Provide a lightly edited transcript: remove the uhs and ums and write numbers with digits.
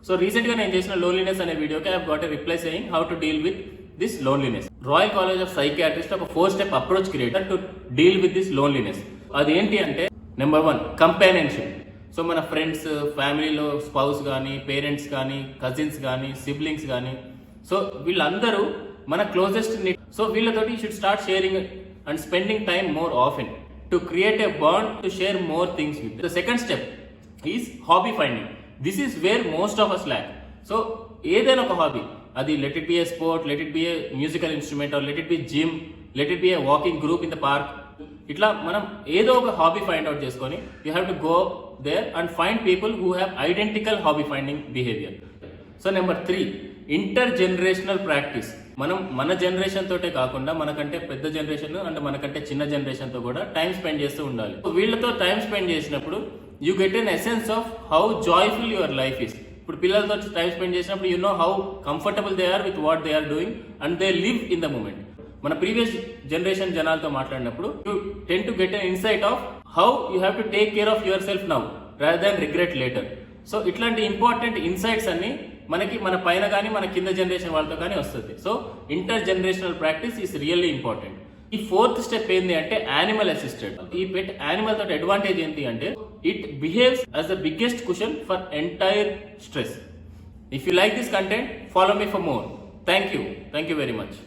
So recent గా నేను చేసిన లోన్లీనెస్ అనే వీడియోకి I have got a reply saying how to deal with this loneliness. Royal College of Psychiatrist ఒక 4 step approach creator to deal with this loneliness. అది ఏంటి అంటే, నెంబర్ 1 కంపానియన్షిప్. సో మన ఫ్రెండ్స్, ఫ్యామిలీలో స్పౌస్ కానీ, పేరెంట్స్ కానీ, కజిన్స్ కానీ, siblings కానీ, సో వీళ్ళందరూ మన క్లోజెస్ట్ నీడ్. సో వీళ్ళతోటి you should start sharing and spending time more often to create a bond to share more things with. The second step is hobby finding. This is where most of us lack. So ఏదైనా ఒక hobby, అది let it be a sport, let it be a musical instrument, or let it be gym, let it be a walking group in the park. ఇట్లా మనం ఏదో ఒక hobby find out చేసుకొని you have to go there and find people who have identical hobby finding behaviour. So number 3 inter generational practice. మనం మన generation తోటే కాకుండా మనకంటే పెద్ద జనరేషన్ అండ్ మనకంటే చిన్న జనరేషన్ తో కూడా టైం స్పెండ్ చేస్తూ ఉండాలి. వీళ్ళతో టైం స్పెండ్ చేసినప్పుడు you get an essence of how joyful your life is. ఇప్పుడు పిల్లలతో టైం స్పెండ్ చేసినప్పుడు you know how comfortable they are with what they are doing and they live in the moment. మన previous generation జనాలతో మాట్లాడినప్పుడు you tend to get an insight of how you have to take care of yourself now rather than regret later. So ఇట్లాంటి important insights అన్ని మనకి మన పైన కానీ మన కింద జనరేషన్ వాళ్ళతో కానీ వస్తుంది. So inter generational practice is really important. ఈ 4th స్టెప్ ఏంటి అంటే యానిమల్ అసిస్టెడ్. ఈ పెట్ యానిమల్ తోటి అడ్వాంటేజ్ ఏంటి అంటే it behaves as the biggest cushion for entire stress. If you like this content, follow me for more. Thank you very much.